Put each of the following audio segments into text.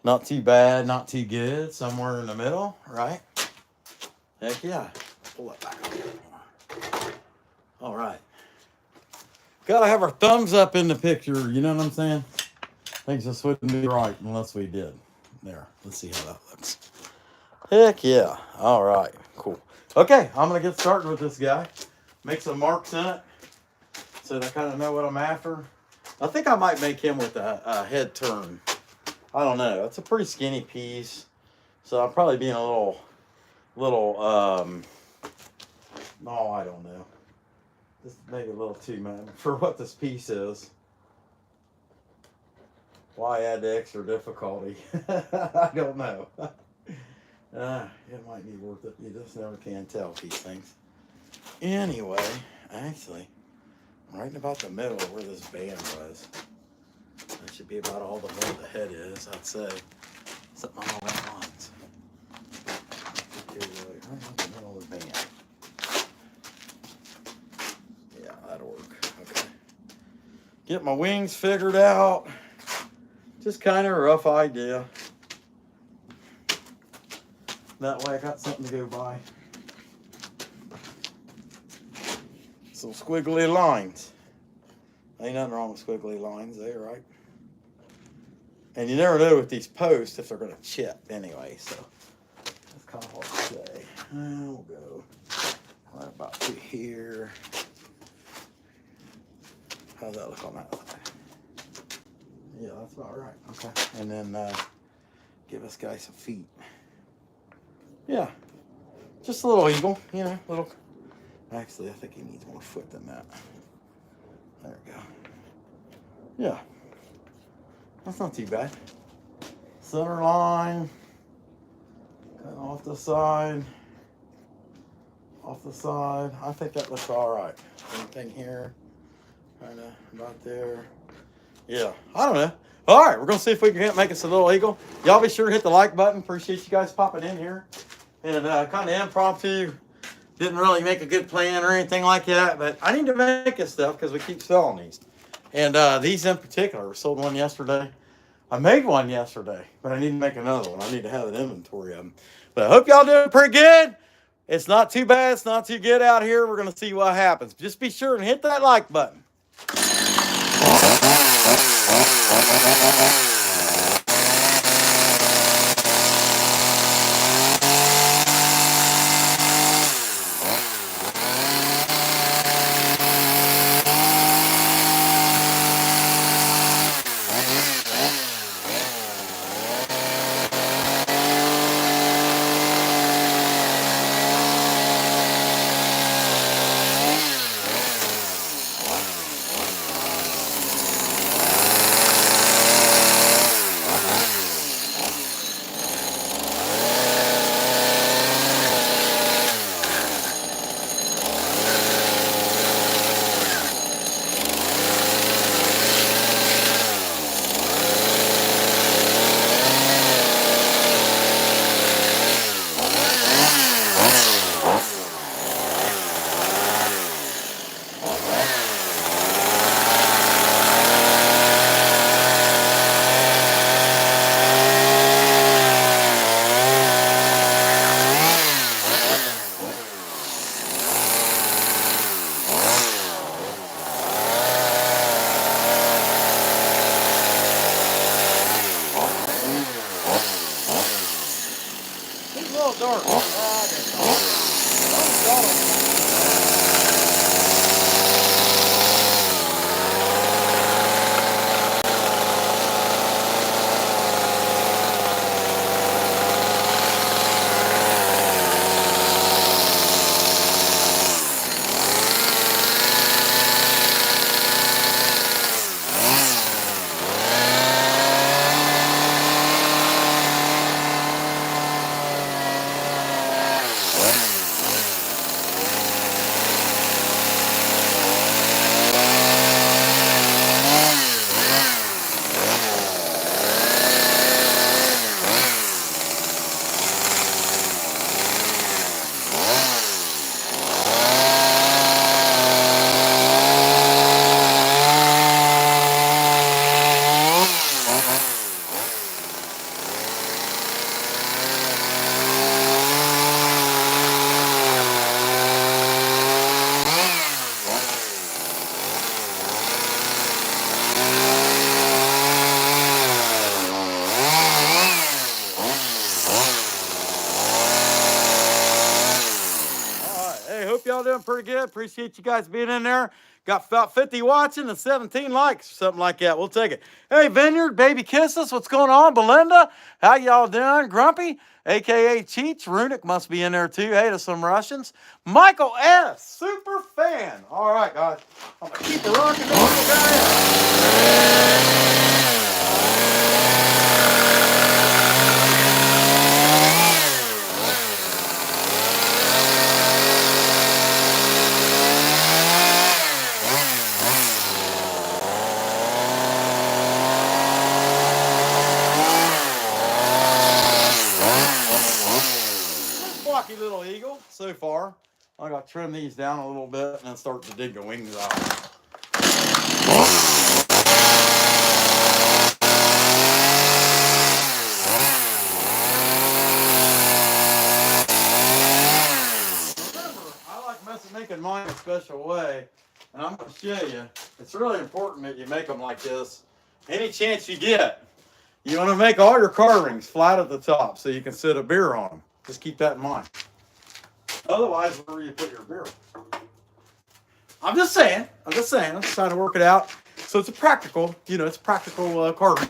Not too bad, not too good. Somewhere in the middle, right? Heck yeah. Pull it back a little more. All right. Gotta have our thumbs up in the picture, you know what I'm saying? Things just wouldn't be right unless we did. There, let's see how that looks. Heck yeah. All right, cool. Okay, I'm gonna get started with this guy. Make some marks in it so that I kind of know what I'm after. I think I might make him with a head turn. I don't know. It's a pretty skinny piece, so I'll probably be in a little, no, I don't know. This maybe a little too much for what this piece is. Why add the extra difficulty? I don't know. It might be worth it. You just never can tell these things. Anyway, actually, right about the middle of where this band was. That should be about all the way the head is, I'd say. Something along those lines. Right about the middle of the band. Yeah, that'll work. Okay. Get my wings figured out. Just kind of a rough idea. That way I got something to go by. Some squiggly lines. Ain't nothing wrong with squiggly lines there, right? And you never know with these posts if they're going to chip anyway, so that's kind of hard to say. We'll go right about to here. How's that look on that side? Yeah, that's about right. Okay. And then give this guy some feet. Yeah. Just a little eagle, you know, little. Actually, I think he needs more foot than that. There we go. Yeah. That's not too bad. Center line. Kind of off the side. Off the side. I think that looks all right. Anything here? Kind of about there. Yeah, I don't know. All right, we're going to see if we can make us a little eagle. Y'all be sure to hit the like button. Appreciate you guys popping in here. And kind of impromptu. Didn't really make a good plan or anything like that. But I need to make this stuff because we keep selling these. And these in particular, we sold one yesterday. I made one yesterday, but I need to make another one. I need to have an inventory of them. But I hope y'all doing pretty good. It's not too bad. It's not too good out here. We're going to see what happens. Just be sure and hit that like button. Dark. y'all doing pretty good. Appreciate you guys being in there. Got about 50 watching and 17 likes, something like that. We'll take it. Hey, Vineyard, Baby Kisses, what's going on? Belinda, how y'all doing? Grumpy, a.k.a. Cheech. Runic must be in there too. Hey to some Russians. Michael S., super fan. All right, guys. I'm going to keep it rocking. Blocky little eagle so far. I got to trim these down a little bit and then start to dig the wings out. Remember, I like making mine a special way, and I'm going to show you. It's really important that you make them like this. Any chance you get, you want to make all your carvings flat at the top so you can sit a beer on them. Just keep that in mind. Otherwise, where do you put your beer? I'm just saying. I'm just trying to work it out. So it's a practical, it's practical carving.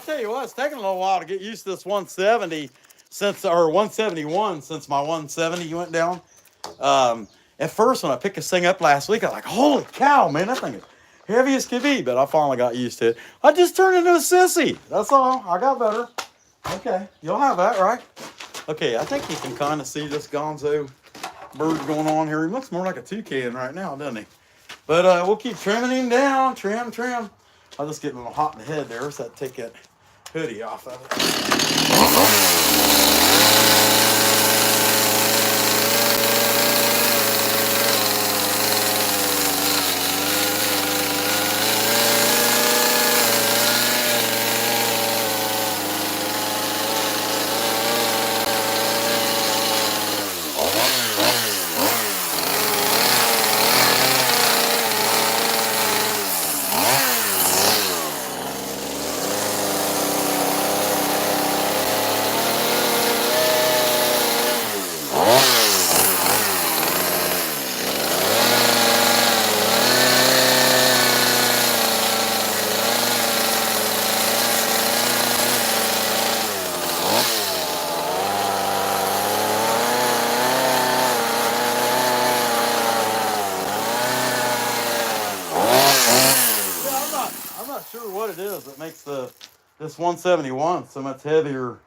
tell you what, it's taking a little while to get used to this 170 or 171 since my 170 went down. At first, when I picked this thing up last week, I was like, holy cow, man, that thing is heavy as can be. But I finally got used to it. I just turned into a sissy. That's all. I got better. Okay, you'll have that, right? Okay, I think you can kind of see this gonzo bird going on here. He looks more like a toucan right now, doesn't he? But we'll keep trimming him down. Trim. I'll just get a little hot in the head there, so I'd take that hoodie off of it. Sure what it is that makes this 171 so much heavier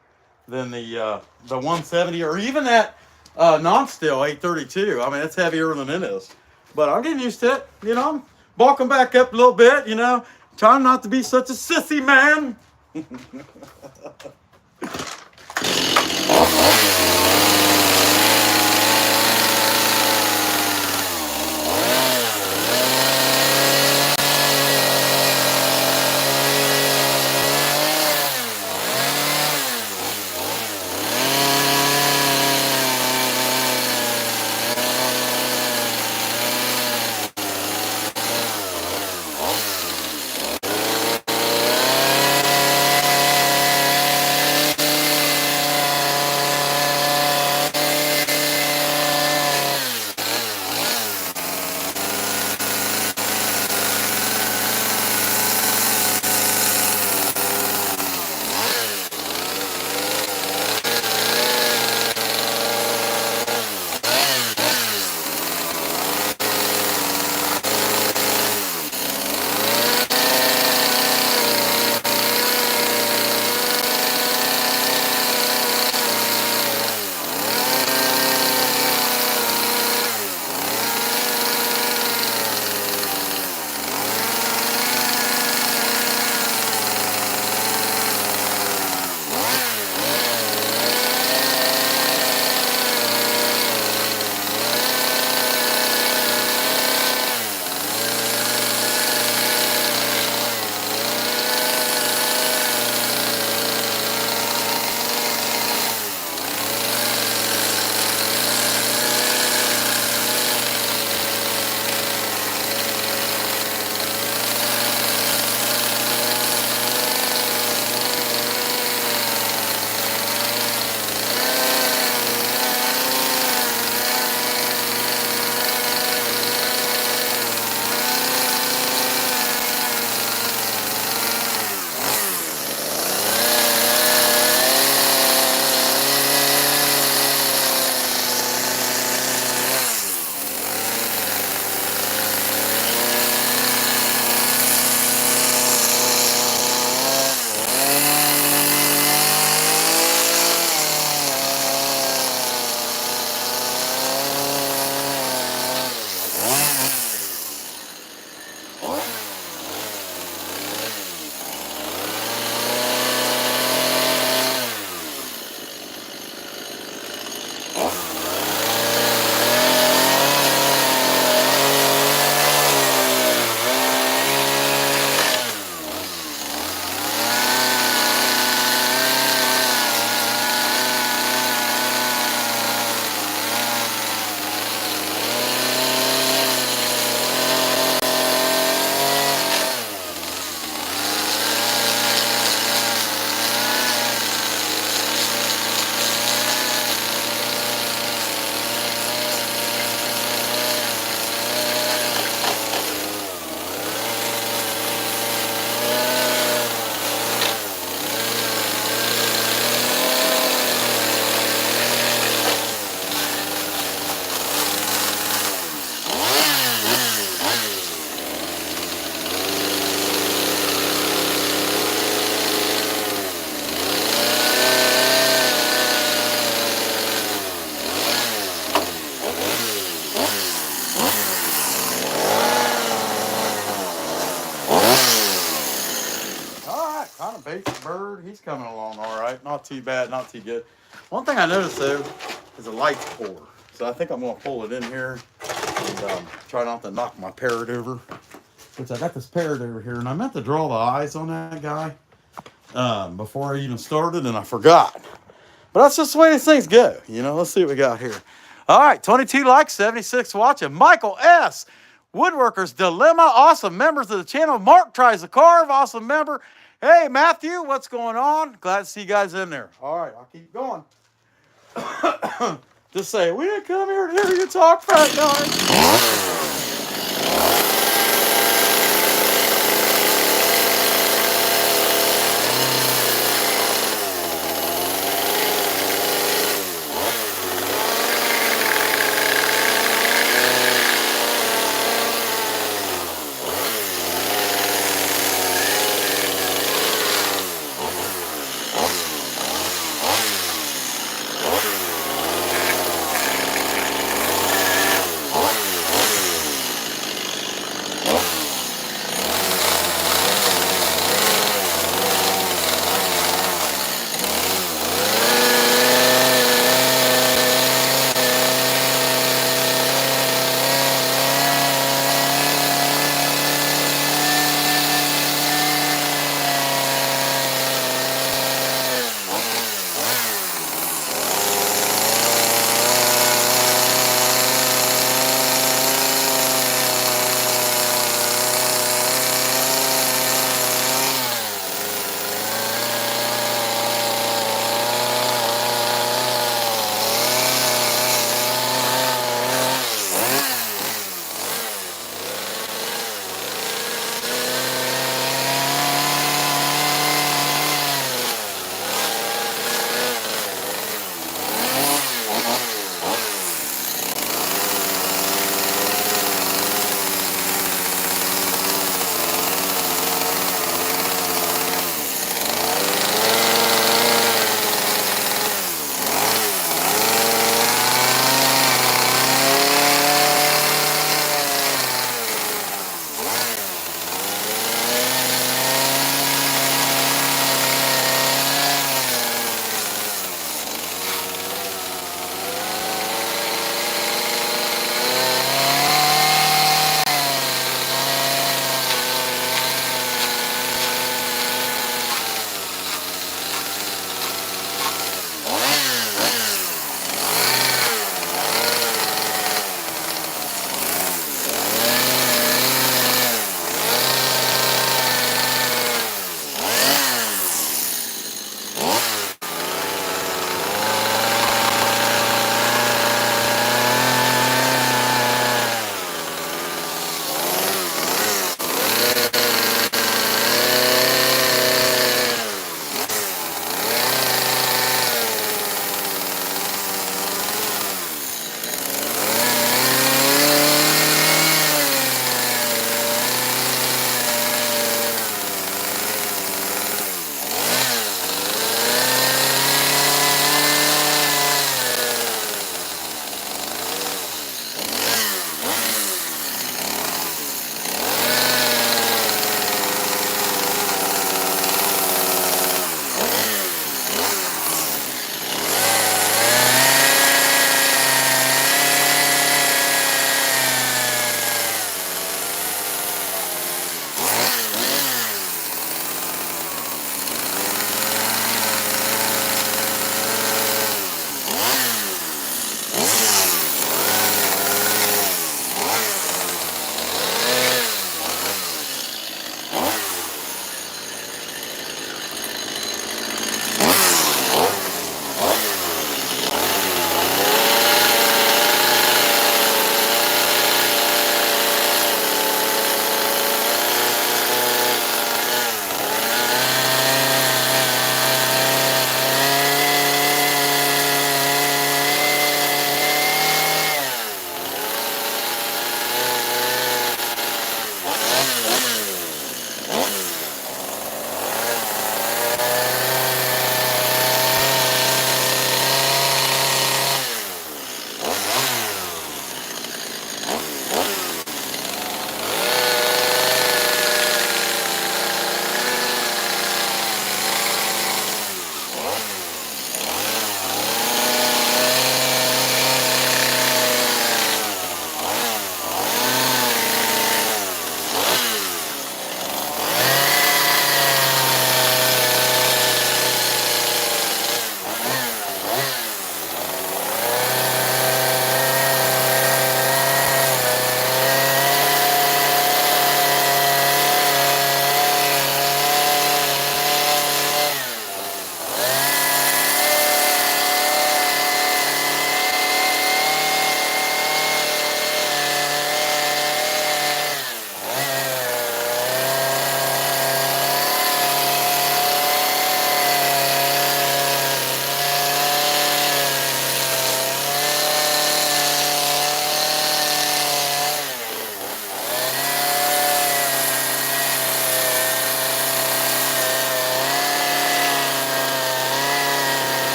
than the 170 or even that non-steel 832. I mean, it's heavier than it is. But I'm getting used to it. You know, I'm bulking back up a little bit, you know, trying not to be such a sissy man. Bates bird, he's coming along all right. Not too bad, not too good. One thing I noticed though is the light's poor. So I think I'm gonna pull it in here and try not to knock my parrot over. Which I got this parrot over here, and I meant to draw the eyes on that guy before I even started, and I forgot. But that's just the way these things go, you know. Let's see what we got here. All right, 22 likes, 76 watching. Michael S. Woodworker's Dilemma, awesome members of the channel. Mark tries to carve, awesome member. Hey, Matthew, what's going on? Glad to see you guys in there. All right, I'll keep going. Just say, we didn't come here to hear you talk, fat guy.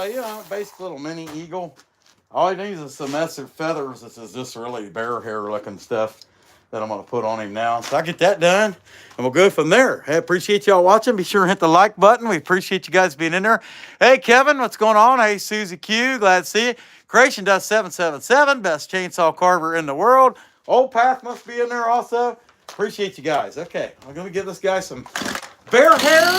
anyway, you know, basic little mini eagle. All he needs is some extra feathers. This is just really bear hair looking stuff that I'm going to put on him now. So I get that done, and we'll go from there. Hey, appreciate y'all watching. Be sure to hit the like button. We appreciate you guys being in there. Hey, Kevin, what's going on? Hey, Susie Q, glad to see you. Creation Dust 777, best chainsaw carver in the world. Old Path must be in there also. Appreciate you guys. Okay, I'm going to give this guy some bear hair.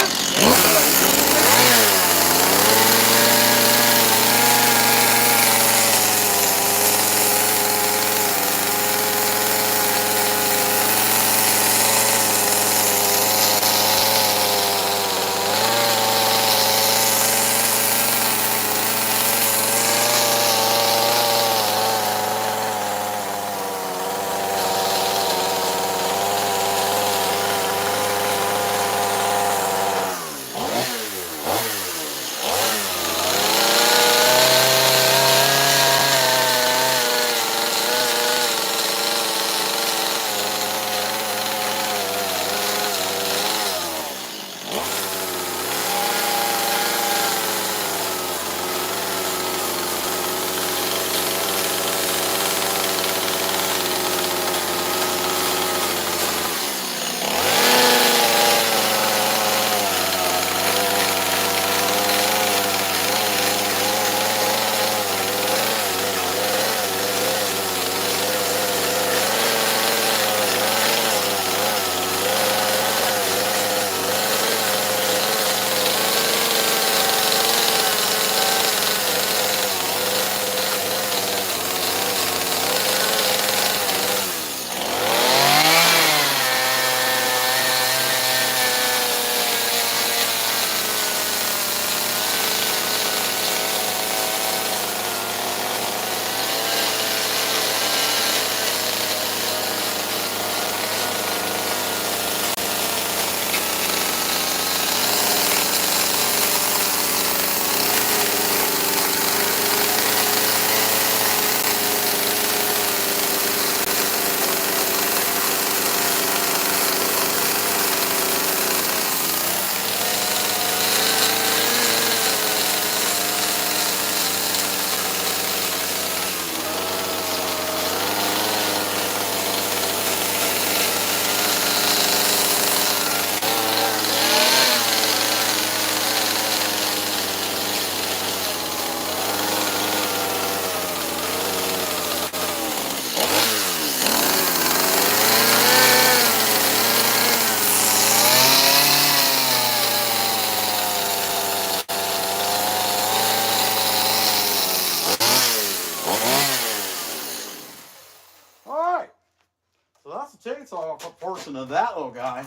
Chainsaw portion of that little guy,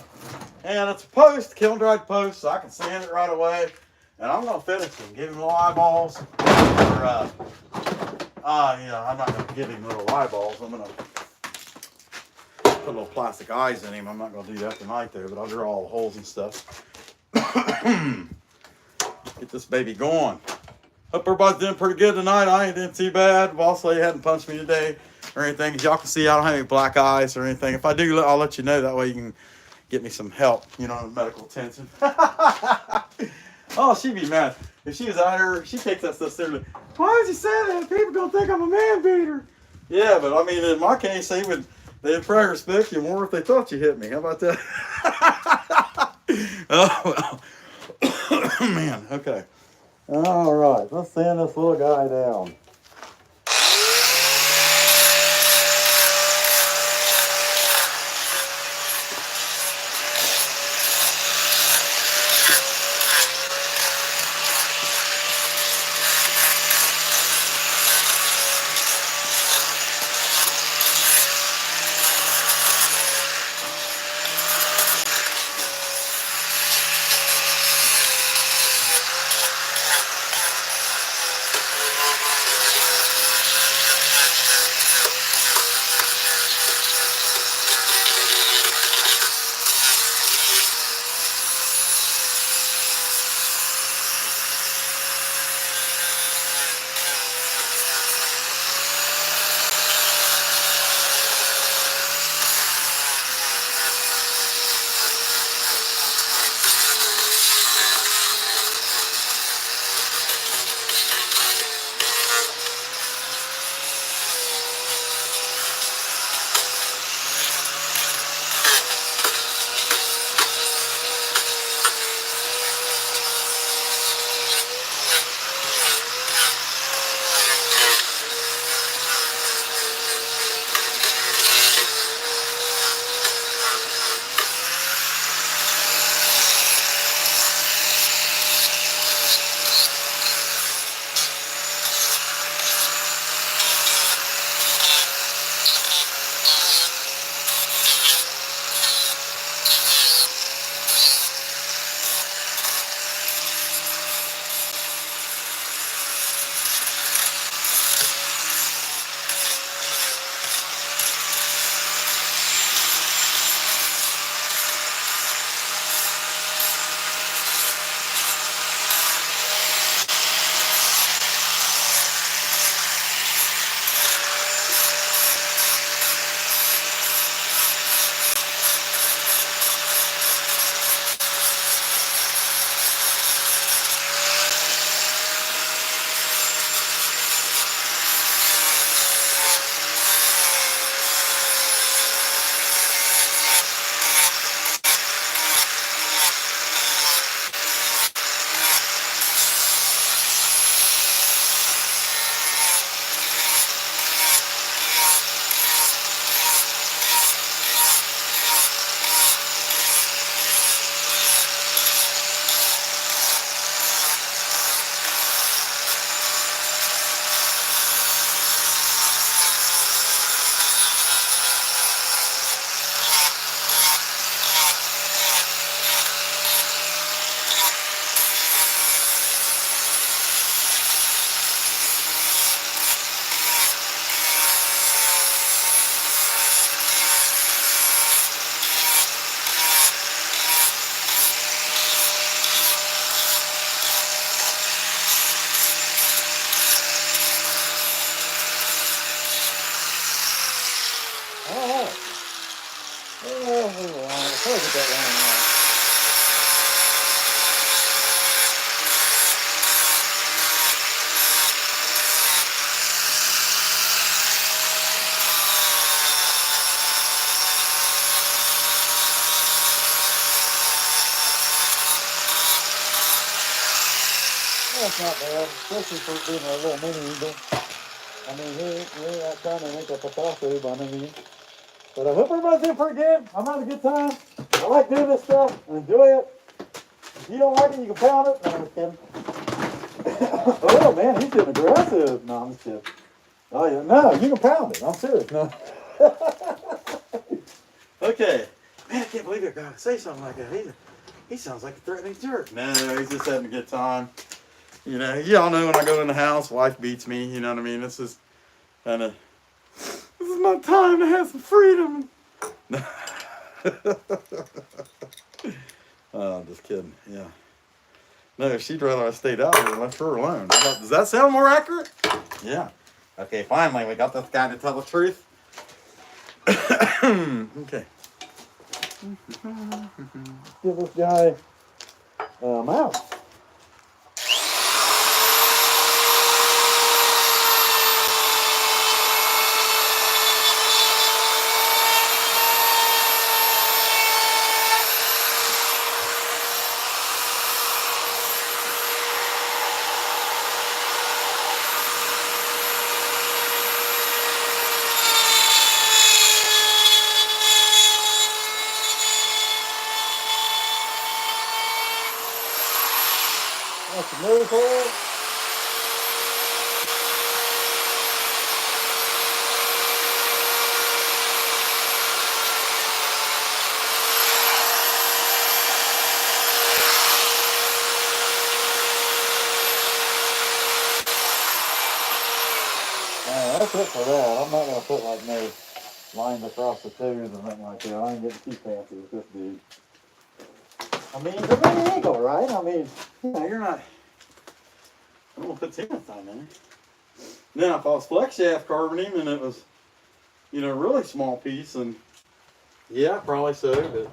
and it's a post, kiln dried post, so I can sand it right away. And I'm gonna finish him, give him little eyeballs. Or I'm not gonna give him little eyeballs. I'm gonna put little plastic eyes in him. I'm not gonna do that tonight though, but I'll draw all the holes and stuff. Get this baby going. Hope everybody's doing pretty good tonight. I ain't doing too bad. Boss lady hadn't punched me today or anything. As y'all can see, I don't have any black eyes or anything. If I do, I'll let you know. That way you can get me some help, medical attention. Oh, she'd be mad. If she was out here, she takes that stuff seriously. Why did you say that? People gonna think I'm a man beater. Yeah, but I mean, in my case, they'd probably respect you more if they thought you hit me. How about that? Oh, well. Man, okay. All right, let's sand this little guy down. All right. Oh, hold on. Let's get that line out. That's not bad, especially for being a little mini eagle. I mean, he ain't that kind of make a pataco by no means. But I hope everybody's doing pretty good. I'm having a good time. I like doing this stuff. I enjoy it. If you don't like it, you can pound it. No, I'm just kidding. Oh, man, he's getting aggressive. No, I'm just kidding. Oh, yeah. No, you can pound it. I'm serious. No. Okay. Man, I can't believe it. God, say something like that. He sounds like a threatening jerk. No, he's just having a good time. You know, y'all know when I go in the house, wife beats me. You know what I mean? This is kind of, this is my time to have some freedom. Oh, just kidding. Yeah. No, she'd rather I stayed out here and left her alone. Does that sound more accurate? Yeah. Okay, finally, we got this guy to tell the truth. Okay. Give this guy a mouse. That's a nose hole. That's it for that. I'm not going to put like no lines across the toes or nothing like that. I ain't getting too fancy with this dude. I mean, it's a mini eagle, right? I mean, you know, you're not, I'm going to put too much time in it. Now, if I was flex shaft carving him and it was, you know, a really small piece, and yeah, probably so, but,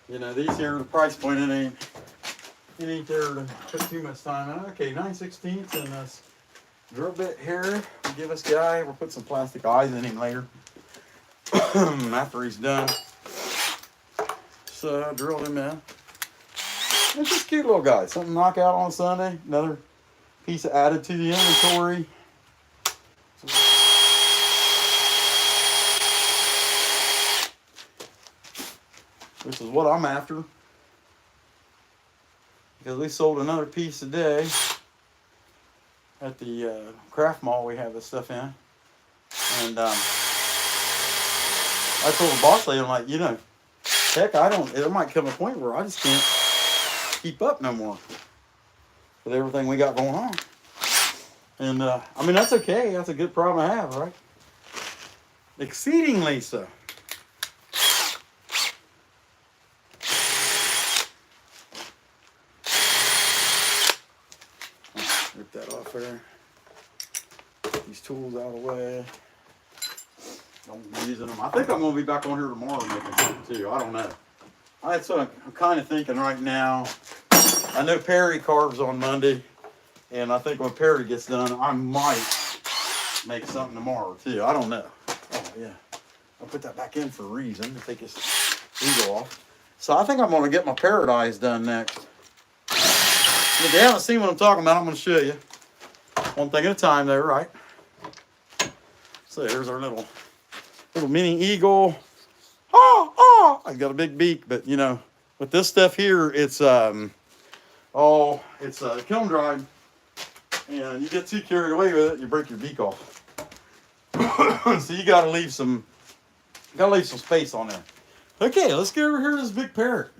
you know, these here, the price point, it ain't there to put too much time in. Okay, 9/16 and this drill bit here. We'll give this guy, we'll put some plastic eyes in him later after he's done. So I drilled him in. It's just a cute little guy. Something to knock out on Sunday. Another piece added to the inventory. Which is what I'm after. Because we sold another piece today at the craft mall we have this stuff in. And I told the boss lady, I'm like, you know, heck, there might come a point where I just can't keep up no more with everything we got going on. And, I mean, that's okay. That's a good problem to have, right? Exceedingly so. Rip that off there. Get these tools out of the way. Don't be using them. I think I'm going to be back on here tomorrow making something too. I don't know. That's what I'm kind of thinking right now. I know Perry carves on Monday, and I think when Perry gets done, I might make something tomorrow too. I don't know. Oh yeah, I'll put that back in for a reason to take this eagle off. So I think I'm going to get my parrot eyes done next. If you haven't seen what I'm talking about, I'm going to show you. One thing at a time there, right? So there's our little mini eagle. I got a big beak, but you know, with this stuff here, it's kiln dried, and you get too carried away with it, you break your beak off. So you got to leave some space on there. Okay, let's get over here to this big parrot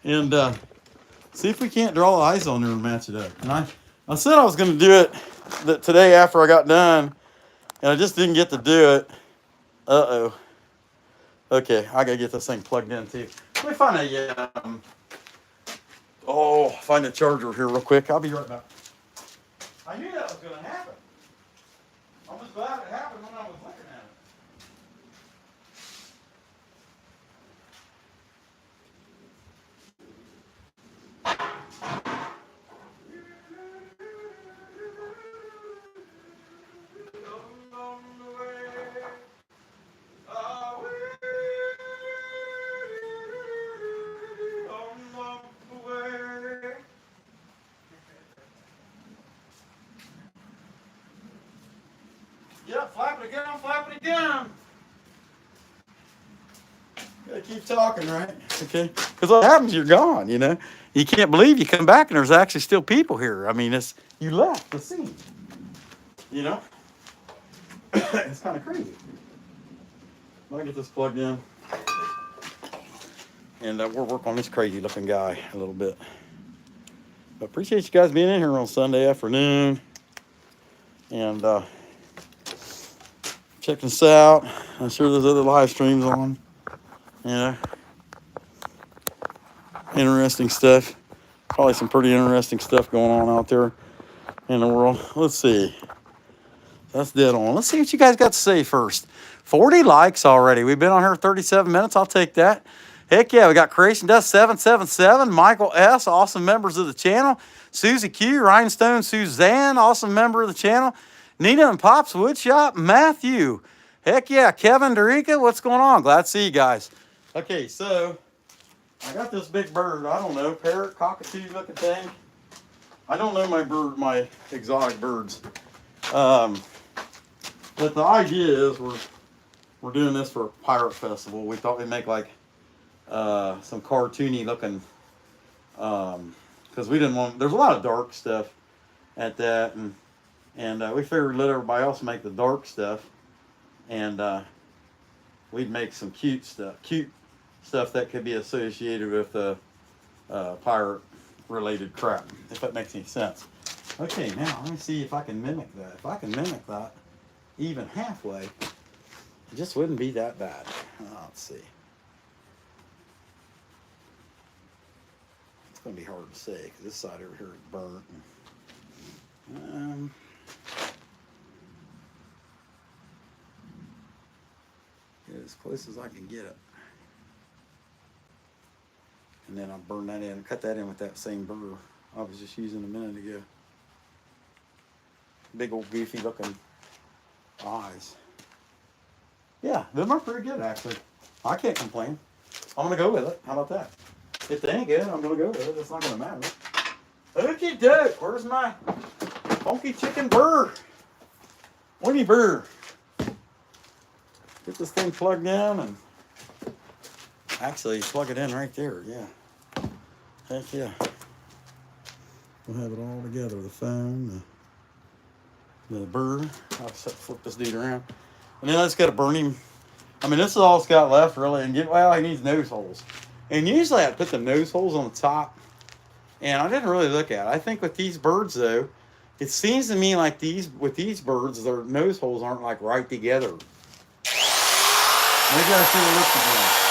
and see if we can't draw the eyes on there and match it up. And I said I was going to do it today after I got done, and I just didn't get to do it. Uh-oh. Okay, I got to get this thing plugged in too. Let me find find a charger here real quick. I'll be right back. I knew that was going to happen. I'm just glad it happened when I was looking at it. we got on flapping it down. Gotta keep talking, right? Okay. Because what happens, you're gone, you know. You can't believe you come back and there's actually still people here. I mean, it's you left the scene. You know? It's kind of crazy. Let me get this plugged in. And we'll work on this crazy looking guy a little bit. I appreciate you guys being in here on Sunday afternoon. And checking us out. I'm sure there's other live streams on. You know, interesting stuff. Probably some pretty interesting stuff going on out there in the world. Let's see. That's dead on. Let's see what you guys got to say first. 40 likes already. We've been on here 37 minutes. I'll take that. Heck yeah, we got Creation Dust 777, Michael S, awesome members of the channel. Susie Q, Rhinestone Suzanne, awesome member of the channel. Nina and Pop's Woodshop, Matthew. Heck yeah, Kevin Dorica, what's going on? Glad to see you guys. Okay, so I got this big bird. I don't know, parrot, cockatoo looking thing. I don't know my exotic birds. But the idea is we're doing this for a pirate festival. We thought we'd make like some cartoony looking, because we didn't want, there's a lot of dark stuff at that, and we figured let everybody else make the dark stuff, and we'd make some cute stuff that could be associated with pirate related crap, if that makes any sense. Okay, now let me see if I can mimic that. If I can mimic that even halfway, it just wouldn't be that bad. Let's see. It's going to be hard to say because this side over here is burnt. Get as close as I can get it. And then I'll burn that in, cut that in with that same burr I was just using a minute ago. Big old goofy looking eyes. Yeah, them are pretty good actually. I can't complain. I'm going to go with it. How about that? If they ain't good, I'm going to go with it. It's not going to matter. Okay, duck. Where's my funky chicken burr? Winnie burr. Get this thing plugged in and actually plug it in right there. Yeah. Heck yeah. We'll have it all together. The phone, the burr. I'll flip this dude around. And then I just got to burn him. I mean, this is all it's got left, really. And well, he needs nose holes. And usually I put the nose holes on the top. And I didn't really look at it. I think with these birds, though, it seems to me like with these birds, their nose holes aren't like right together. Maybe I should have looked again.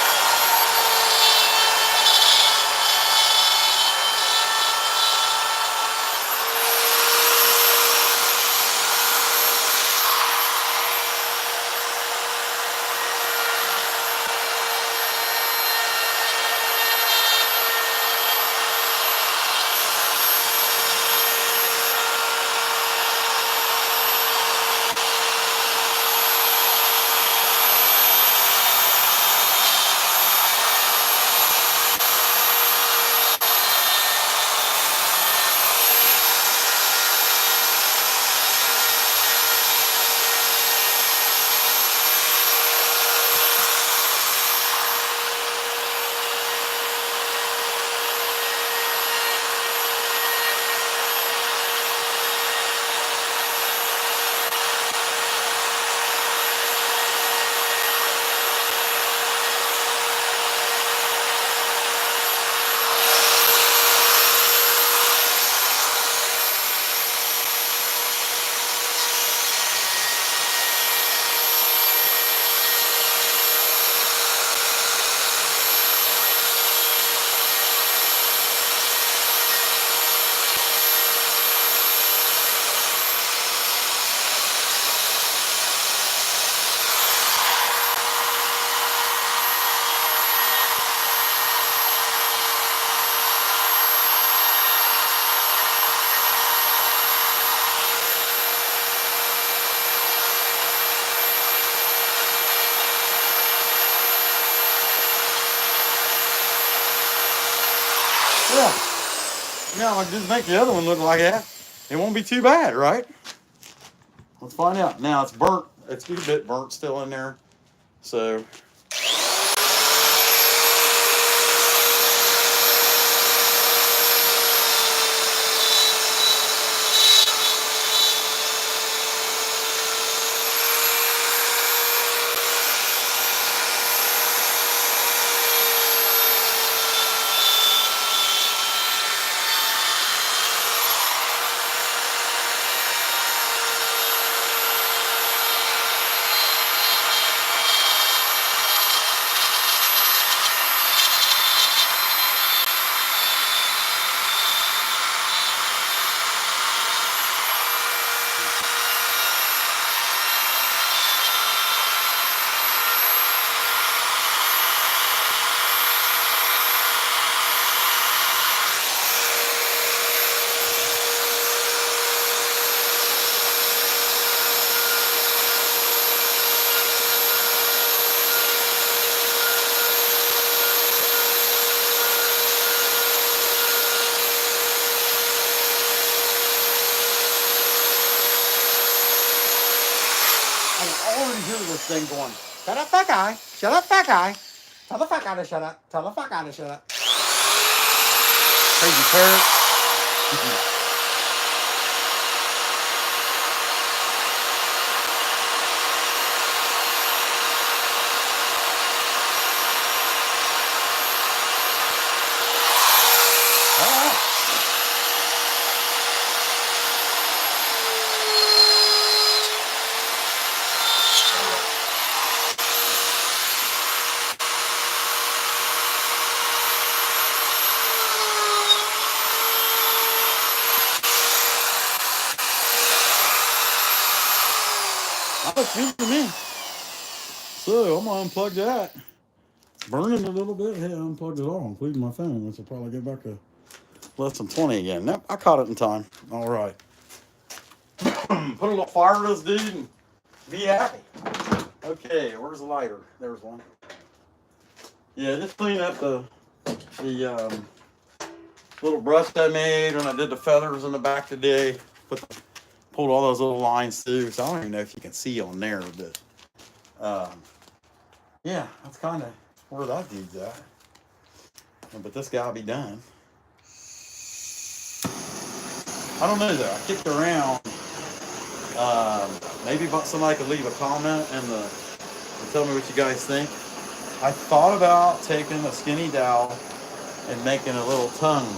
Yeah. Now I just make the other one look like that. It won't be too bad, right? Let's find out. Now it's burnt. It's a bit burnt still in there. So I can already hear this thing going, shut up, fat guy. Shut up, fat guy. Tell the fat guy to shut up. Tell the fat guy to shut up. Crazy parrot. That looks good to me. So I'm gonna unplug that. It's burning a little bit. Hey, I unplugged it all, including my phone, which will probably get back to less than 20 again. Nope, I caught it in time. All right. Put a little fire to this dude and be happy. Okay, where's the lighter? There's one. Yeah, just clean up the little brush I made when I did the feathers in the back today. Pulled all those little lines through, so I don't even know if you can see on there, but yeah, that's kind of where that dude's at. But this guy will be done. I don't know though. I kicked around. Maybe somebody could leave a comment and tell me what you guys think. I thought about taking a skinny dowel and making a little tongue,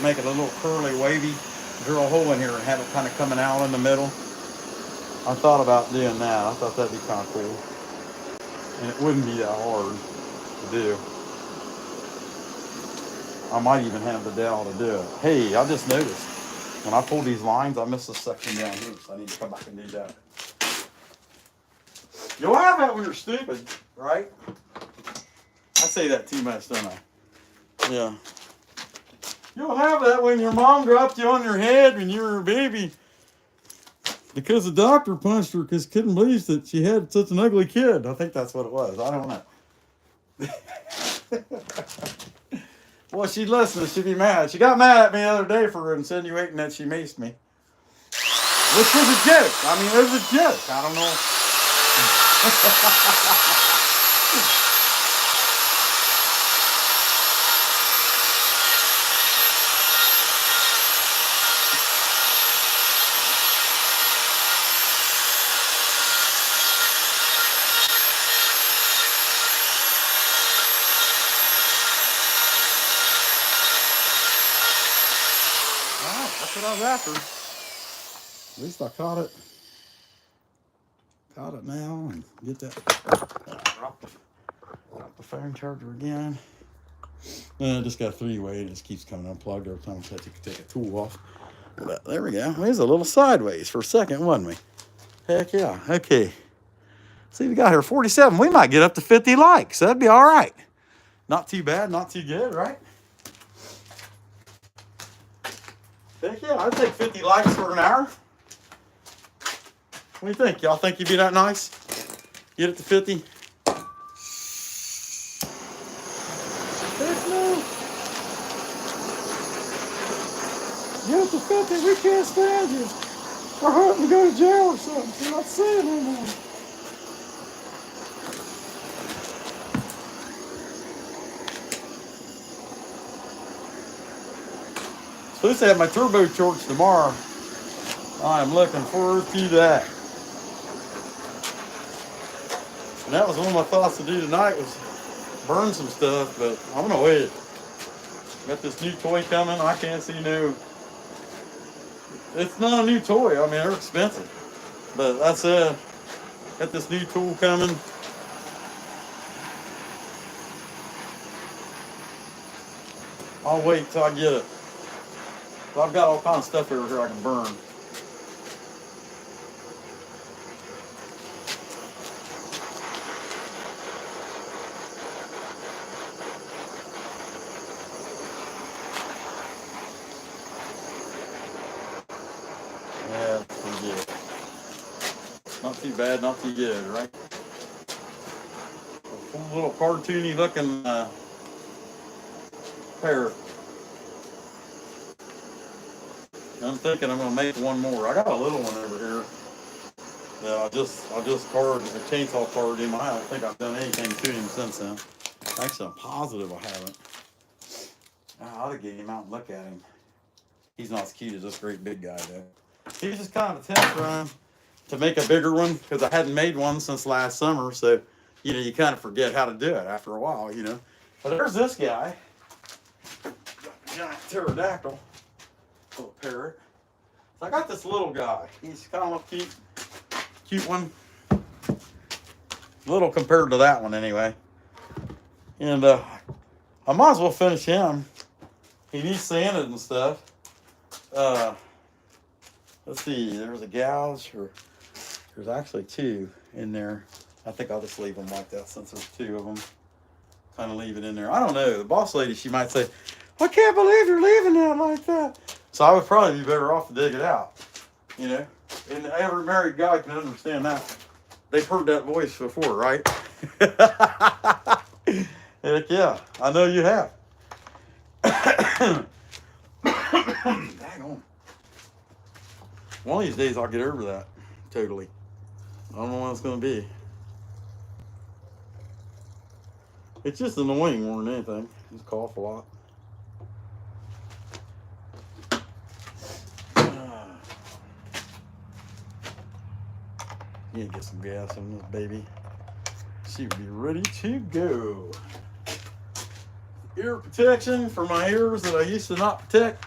making a little curly, wavy, drill a hole in here and have it kind of coming out in the middle. I thought about doing that. I thought that'd be kind of cool, and it wouldn't be that hard to do. I might even have the dowel to do it. Hey, I just noticed when I pull these lines, I missed this section down here, so I need to come back and do that. You'll have that when you're stupid, right? I say that too much, don't I? Yeah. You'll have that when your mom dropped you on your head when you were a baby because the doctor punched her because couldn't believe that she had such an ugly kid. I think that's what it was. I don't know. Well, she'd listen. She'd be mad. She got mad at me the other day for insinuating that she maced me. Which was a joke. I mean, it was a joke. I don't know. That's what I was after. At least I caught it. Caught it now and get that. Drop the phone charger again. I just got a 3-way. It just keeps coming unplugged every time I try to take a tool off. But there we go. It was a little sideways for a second, wasn't we? Heck yeah. Okay. See, we got here 47. We might get up to 50 likes. That'd be all right. Not too bad, not too good, right? Heck yeah, I'd take 50 likes for an hour. What do you think? Y'all think you'd be that nice? Get it to 50? Heck no. Get it to 50, we can't stand you. I hope to go to jail or something. So I'm not saying anymore. Supposed to have my turbo torch tomorrow. I am looking forward to that. And that was one of my thoughts to do tonight was burn some stuff, but I'm gonna wait. Got this new toy coming. I can't see no. It's not a new toy. I mean, they're expensive, but that's got this new tool coming. I'll wait till I get it. So I've got all kinds of stuff over here I can burn. Yeah, that's pretty good. Not too bad, not too good, right? A cool little cartoony looking parrot. I'm thinking I'm gonna make one more. I got a little one over here. Yeah, I just carved a chainsaw carved him. I don't think I've done anything to him since then. Actually, I'm positive I haven't. I ought to get him out and look at him. He's not as cute as this great big guy though. He's just kind of a test run to make a bigger one because I hadn't made one since last summer. So, you kind of forget how to do it after a while, But there's this guy, giant pterodactyl, little parrot. So I got this little guy. He's kind of a cute one. Little compared to that one anyway. And I might as well finish him. He needs sanded and stuff. Let's see, there's a gouge, or there's actually two in there. I think I'll just leave them like that since there's two of them. Kind of leave it in there. I don't know. The boss lady, she might say, I can't believe you're leaving that like that. So I would probably be better off to dig it out, And every married guy can understand that. They've heard that voice before, right? Heck yeah, I know you have. Dang on. One of these days I'll get over that. Totally. I don't know when it's going to be. It's just annoying more than anything. Just cough a lot. You need to get some gas in this baby. She would be ready to go. Ear protection for my ears that I used to not protect.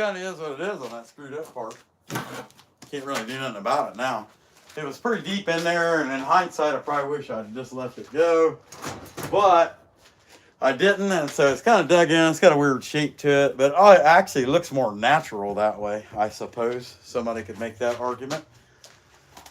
kind of is what it is on that screwed up part. Can't really do nothing about it now. It was pretty deep in there, and in hindsight, I probably wish I'd just left it go. But I didn't, and so it's kind of dug in. It's got a weird shape to it, but it actually looks more natural that way, I suppose. Somebody could make that argument.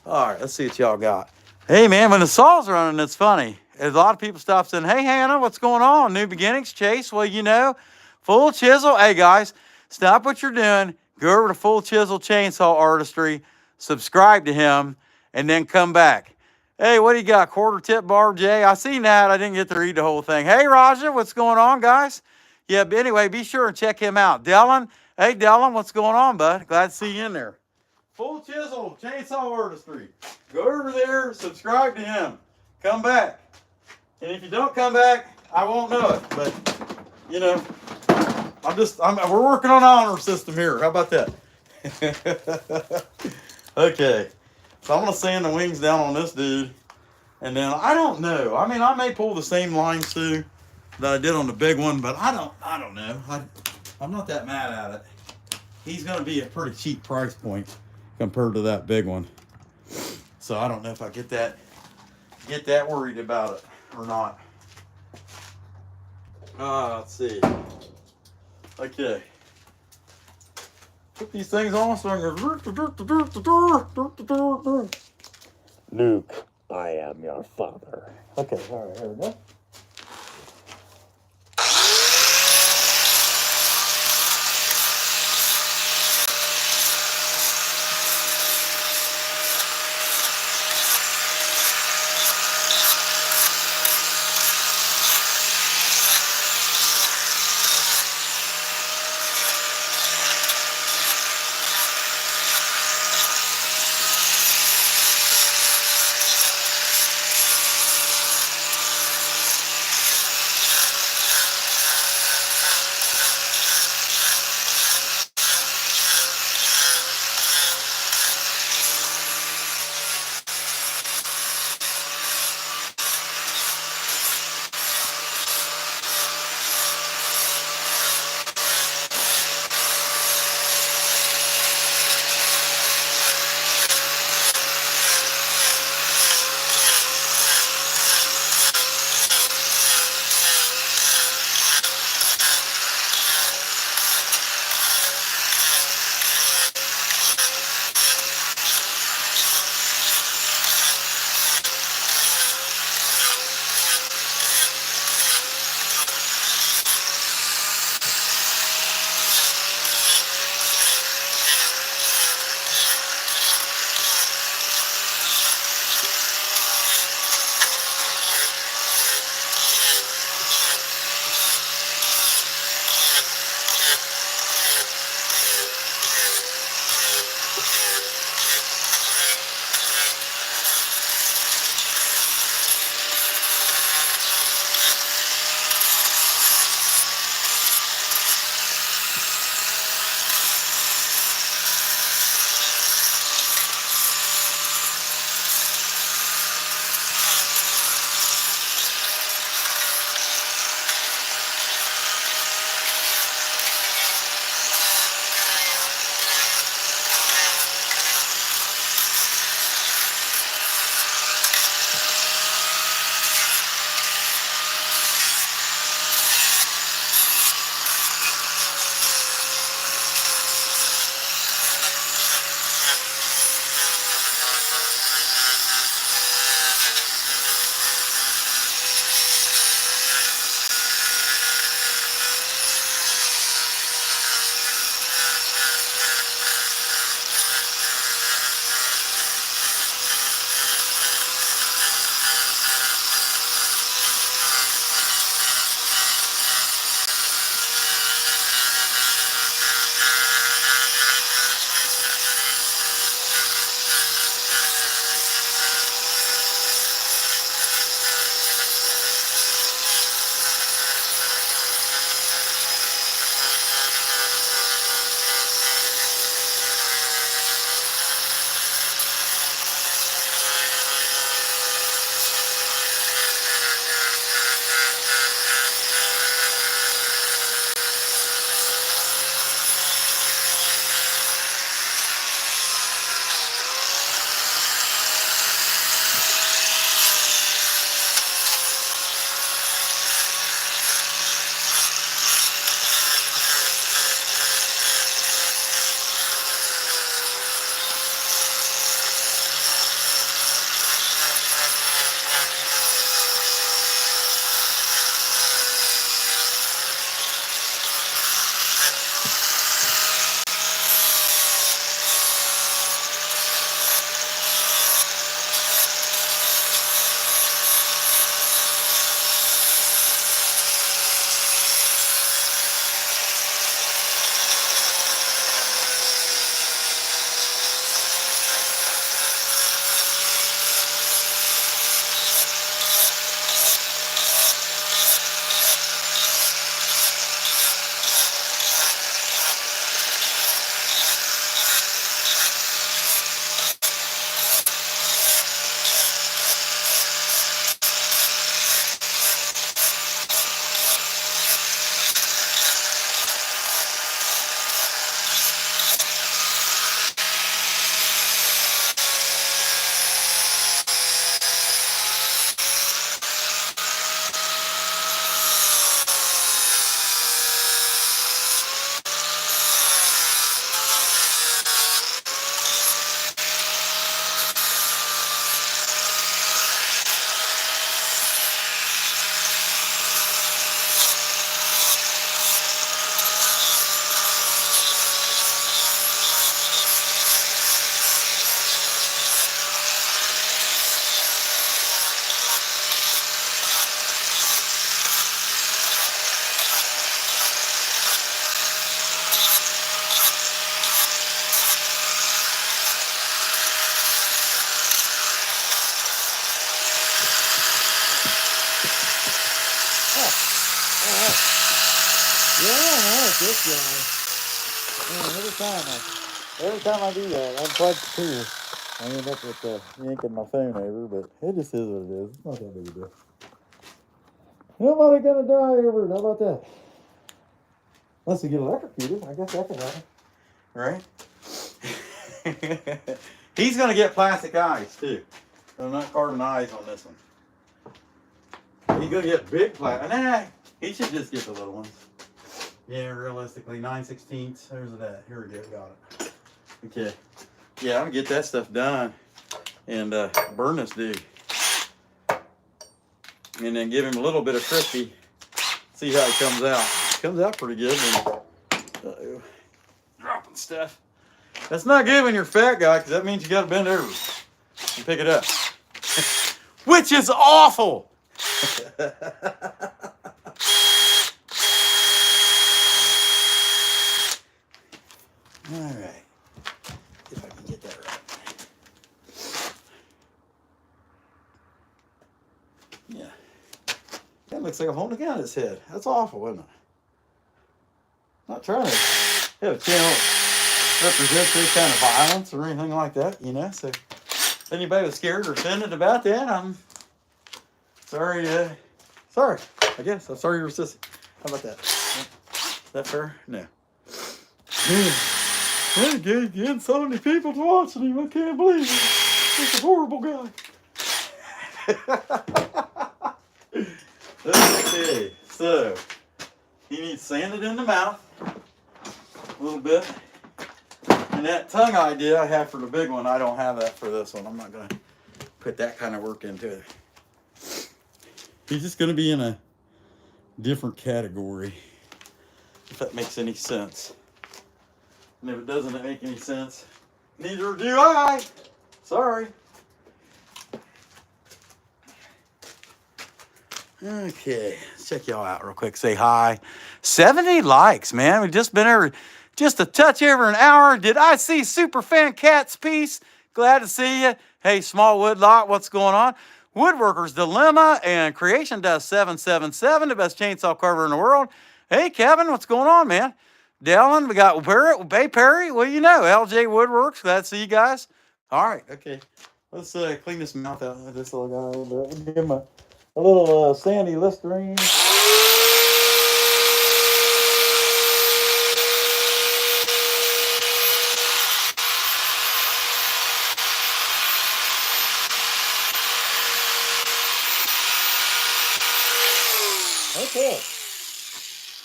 All right, let's see what y'all got. Hey, man, when the saw's running, it's funny. A lot of people stop saying, hey, Hannah, what's going on? New beginnings, Chase? Well, you know, Full Chisel. Hey, guys, stop what you're doing. Go over to Full Chisel Chainsaw Artistry, subscribe to him, and then come back. Hey, what do you got? Quarter tip bar, Jay? I seen that. I didn't get to read the whole thing. Hey, Raja, what's going on, guys? Yeah, but anyway, be sure and check him out. Dylan, hey, Dylan, what's going on, bud? Glad to see you in there. Full Chisel Chainsaw Artistry. Go over there, subscribe to him. Come back. And if you don't come back, I won't know it. But, you know, we're working on an honor system here. How about that? Okay. So I'm going to sand the wings down on this dude. And then I don't know. I mean, I may pull the same lines too that I did on the big one, but I don't know. I'm not that mad at it. He's going to be a pretty cheap price point compared to that big one. So I don't know if I get that worried about it or not. Let's see. Okay. Put these things on so I can... Luke, I am your father. Okay, all right, here we go. this guy. Man, every time I do that, I unplug the tool. I end up with yanking my phone over, but it just is what it is. It's not that big a deal. Nobody gonna die over it. How about that? Unless we get electrocuted, I guess that could happen. Right? He's gonna get plastic eyes too. I'm not carving eyes on this one. He's gonna get big plastic. Nah, he should just get the little ones. Yeah, realistically, 9/16. There's that. Here we go. Got it. Okay. Yeah, I'm gonna get that stuff done and burn this dude. And then give him a little bit of crispy. See how he comes out. He comes out pretty good. Uh-oh. Dropping stuff. That's not good when you're a fat guy, because that means you got to bend over and pick it up. Which is awful. All right. If I can get that right. Yeah. That looks like I'm holding a gun to his head. That's awful, isn't it? Not trying to have a channel represent any kind of violence or anything like that, you know. So if anybody was scared or offended about that, I'm sorry. Sorry, I guess. I'm sorry you were sissy. How about that? Is that fair? No. Getting so many people watching him. I can't believe it. He's a horrible guy. Okay, so he needs sanded in the mouth a little bit. And that tongue idea I have for the big one, I don't have that for this one. I'm not going to put that kind of work into it. He's just going to be in a different category, if that makes any sense. And if it doesn't make any sense, neither do I. Sorry. Okay, let's check y'all out real quick. Say hi. 70 likes, man. We've just been over just a touch over an hour. Did I see Superfan Cat's piece? Glad to see you. Hey, Small Wood Lot, what's going on? Woodworker's Dilemma and Creation Does 777, the best chainsaw carver in the world. Hey, Kevin, what's going on, man? Dallin, we got Parrot, Bay Perry. Well, you know, LJ Woodworks. Glad to see you guys. All right, okay. Let's clean this mouth out with this little guy a little bit. We'll give him a little sandy Listerine. Okay.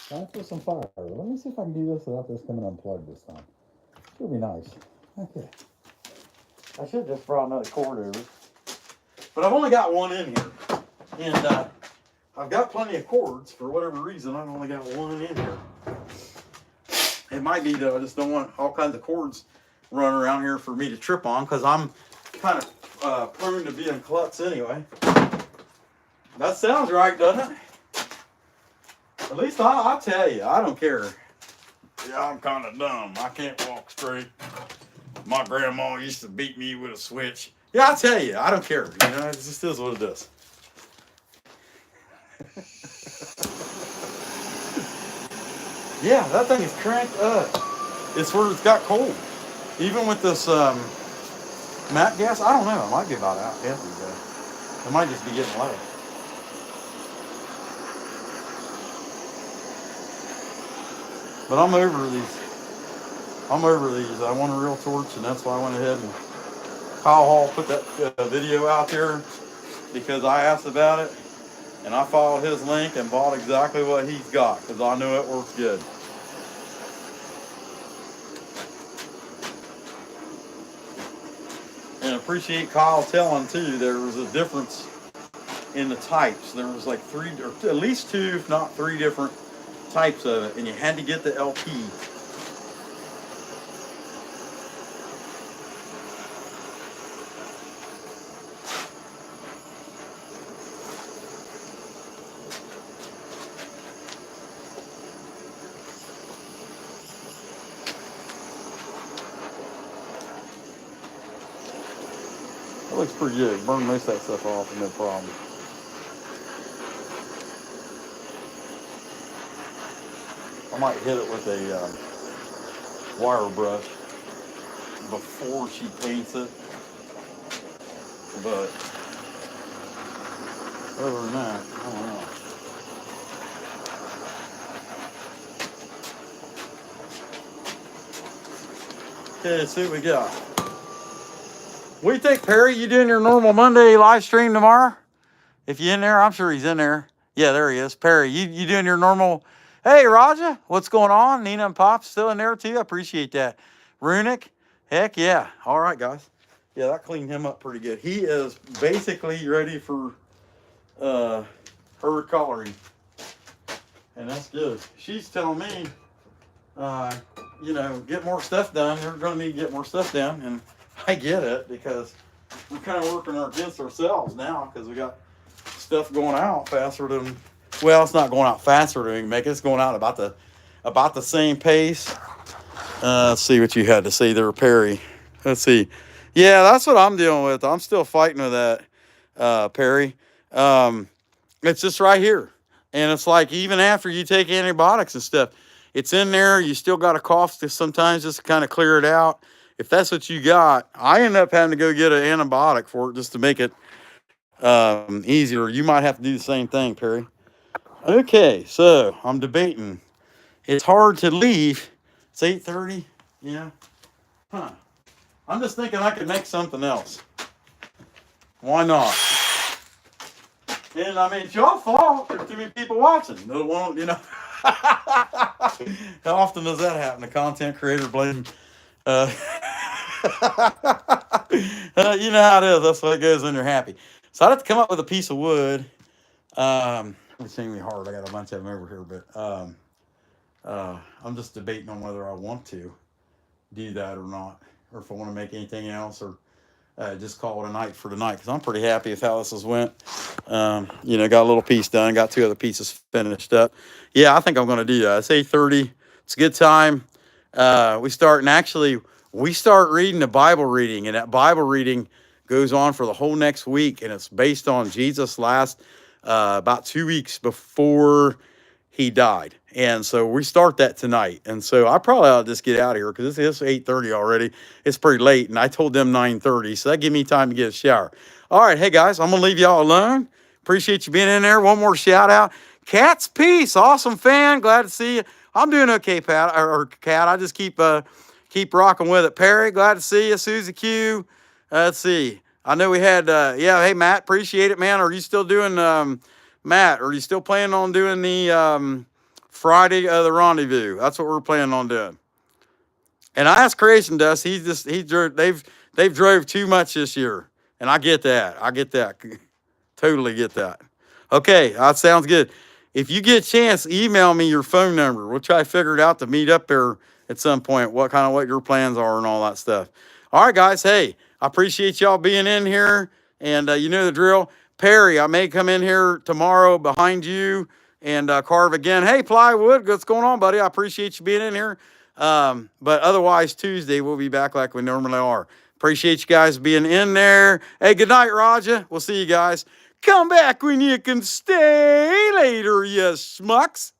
Time for some fire. Let me see if I can do this without this coming unplugged this time. It'll be nice. Okay. I should have just brought another cord over. But I've only got one in here. And I've got plenty of cords. For whatever reason, I've only got one in here. It might be that I just don't want all kinds of cords running around here for me to trip on, because I'm kind of prone to being klutz anyway. That sounds right, doesn't it? At least I'll tell you, I don't care. Yeah, I'm kind of dumb. I can't walk straight. My grandma used to beat me with a switch. Yeah, I'll tell you, I don't care. You know, it just is what it is. Yeah, that thing is cranked up. It's where it's got cold. Even with this matte gas, I don't know. It might be about out empty though. It might just be getting low. But I'm over these. I want a real torch, and that's why I went ahead and Kyle Hall put that video out there, because I asked about it, and I followed his link and bought exactly what he's got, because I knew it works good. And appreciate Kyle telling too, there was a difference in the types. There was like 3, or at least 2, if not 3 different types of it, and you had to get the LP. That looks pretty good. Burn most of that stuff off, no problem. I might hit it with a wire brush before she paints it. But other than that, I don't know. Okay, let's see what we got. What do you think, Perry? You doing your normal Monday live stream tomorrow? If you in there, I'm sure he's in there. Yeah, there he is. Perry, you doing your normal? Hey, Raja, what's going on? Nina and Pop's still in there too. I appreciate that. Runic, heck yeah. All right, guys. Yeah, that cleaned him up pretty good. He is basically ready for her coloring. And that's good. She's telling me, you know, get more stuff done. They're going to need to get more stuff done. And I get it, because we're kind of working against ourselves now, because we got stuff going out faster than, well, it's not going out faster than we can make it. It's going out about the same pace. Let's see what you had to say there, Perry. Let's see. Yeah, that's what I'm dealing with. I'm still fighting with that, Perry. It's just right here. And it's like, even after you take antibiotics and stuff, it's in there. You still got a cough sometimes, just to kind of clear it out. If that's what you got, I end up having to go get an antibiotic for it just to make it easier. You might have to do the same thing, Perry. Okay, so I'm debating. It's hard to leave. It's 8:30. Yeah. Huh. I'm just thinking I could make something else. Why not? And I mean, it's your fault. There's too many people watching. They won't, you know. How often does that happen? The content creator blame. You know how it is. That's what it goes when you're happy. So I'd have to come up with a piece of wood. It's going to be hard. I got a bunch of them over here, but I'm just debating on whether I want to do that or not, or if I want to make anything else, or just call it a night for tonight, because I'm pretty happy with how this has went. You know, got a little piece done, got 2 other pieces finished up. Yeah, I think I'm going to do that. It's 8:30. It's a good time. We start reading the Bible reading, and that Bible reading goes on for the whole next week, and it's based on Jesus' last about 2 weeks before he died. And so we start that tonight. And so I probably ought to just get out of here, because it's 8:30 already. It's pretty late, and I told them 9:30, so that gives me time to get a shower. All right, hey guys, I'm going to leave y'all alone. Appreciate you being in there. One more shout out. Cat's Peace, awesome fan. Glad to see you. I'm doing okay, Pat, or Cat. I just keep rocking with it. Perry, glad to see you. Susie Q. Let's see. I know we had, yeah, hey, Matt, appreciate it, man. Are you still doing, Matt, are you still planning on doing the Friday of the Rendezvous? That's what we're planning on doing. And I asked Creation Dust, they've drove too much this year. And I get that. Totally get that. Okay, that sounds good. If you get a chance, email me your phone number. We'll try to figure it out to meet up there at some point, what your plans are and all that stuff. All right, guys. Hey, I appreciate y'all being in here. And you know the drill. Perry, I may come in here tomorrow behind you and carve again. Hey, Plywood, what's going on, buddy? I appreciate you being in here. But otherwise, Tuesday, we'll be back like we normally are. Appreciate you guys being in there. Hey, good night, Raja. We'll see you guys. Come back when you can stay later, you schmucks.